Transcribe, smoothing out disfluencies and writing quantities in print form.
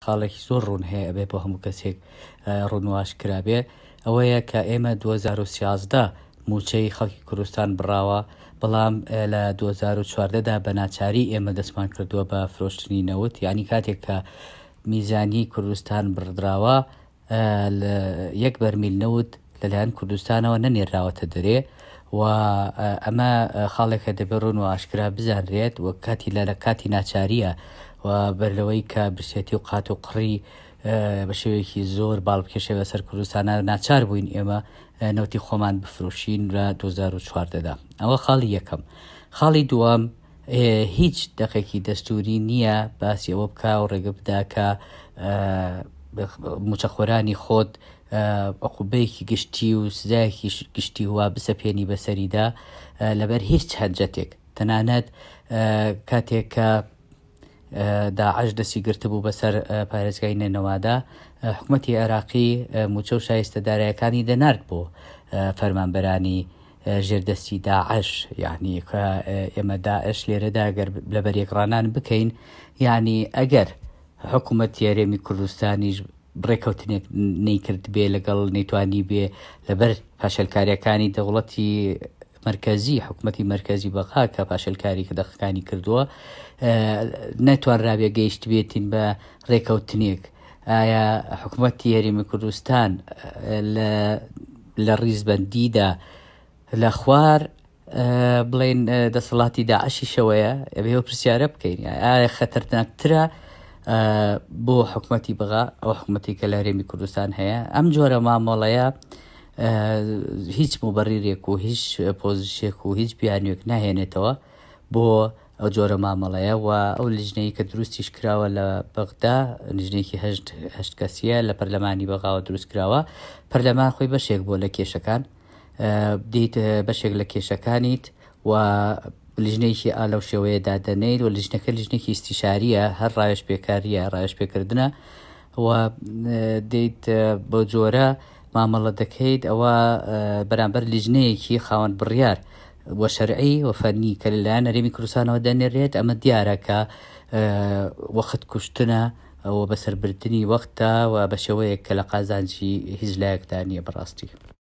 خاڵێکی زۆر ڕوون هەیە ئەبێ بۆ هەموو کەسێک ڕوونواش کرابێ ئەوەیە کە ئێمە 2013 موچەی خەڵکی کوردستان بڕاوە، بەڵام لە 2014دا بە ناچاری ئێمە دەستمان کردووە بە فرۆشتنی نەوت، یعنی کاتێک کە میزانی کوردستان بڕدراوە 1 بەرمیل نەوت لەلایەن کوردستانەوە نەنێراوەتە دەرێ و ئەمە خاڵێکە دەبێت ڕوون و ئاشکرا بزانرێت و کاتی لە کاتی ناچاریە و بەرلەوەی کە برسێتی و قات و قڕی بە شێوەیەکی زۆر باڵبکێشێ بەسەر کوردستانە ناچار بووین ئێمە نەوتی خۆمان بفرۆشین لە 2014دا. ئەوە خاڵی یەکەم. خاڵی دووەم، هیچ دەقێکی دەستوری نییە باسی ئەوە بکە و ڕێگە بدا کە موچەخۆرانی خۆت عقوبەیەکی گشتی و سزایەکی گشتی وا بسەپێنی بەسەریدا لەبەر هیچ حەجەتێک. تەنانەت کاتێک کە داعش دەستی گرتبوو بەسەر پارێزگای نێنەوادا، حکوومەتی عێراقی موچە و شایستەدارایەکانی دەنارد بۆ فەرمانبەرانی ژێردەستی داعش، یعنی ئێمە داعش لێرەدا گەر لە بەریەکڕانان بکەین، یعنی ئەگەر حکوومەتی هەرێمی کوردستانیش بڕێکەوتنێک نەیکرد بێ لەگەڵ نەیتوانی بێ لەبەر پاشەلکاریەکانی دەوڵەتی مرکزی، حکوومەتی مرکزی بەقا کە پاشەلکاری کە دەخەکانی کردووە، نەتوانرابێ گەیشت بێتین بە ڕێکەوتنێک. ئایا حکوومەتی هەرێمی کوردستان لە ڕیزبەندیدا لە خوار بڵێن دەسەڵاتی داعشی شەوەیە؟ ئەبێ پرسیارە بکەین ئایا خەتەرناکترە بۆ حکوومەتی بەغا ئەو حکوومەتی کە لە هەرێمی کوردستان هەیە؟ ئەم جۆرە مامەڵەیە هیچ مبەڕیرێک و هیچ پۆزیشێک و هیچ بیانوێک ناهێنێتەوە بۆ ئەو جۆرە مامەڵەیە. و ئەو لیژنەی کە دروستیش کراوە لە بەغدا، لیژنێکی هەشت کەسیە لە پەرلەمانی بەغاوە دروست کراوە، پەرلەمان خۆی بەشێک بۆ لە کێشەکان بدەیت بەشێک لە کێشەکانیت و لیژنەیەکی ئالەو شێوەیە دادەنێت و لیژنەکە لیژنێکی ئیستیشاریە، هەر ڕایش پێکاریە، ڕایش پێکردنە و دەیت بۆ جۆرە مامەڵە دەکەیت ئەوە بەرامبەر لیژنەیەکی خاوەن بڕیار وە شەرعی و فەرنی کە لەلایەن هەرێمی کوردستانەوە دەنێرێت. ئەمە دیارە کە وەخت کوشتنە و بەسەربردننی وەختە و بە شێوەیەک کە لە قازانجی هیچ لایەکدا نییە بەڕاستی.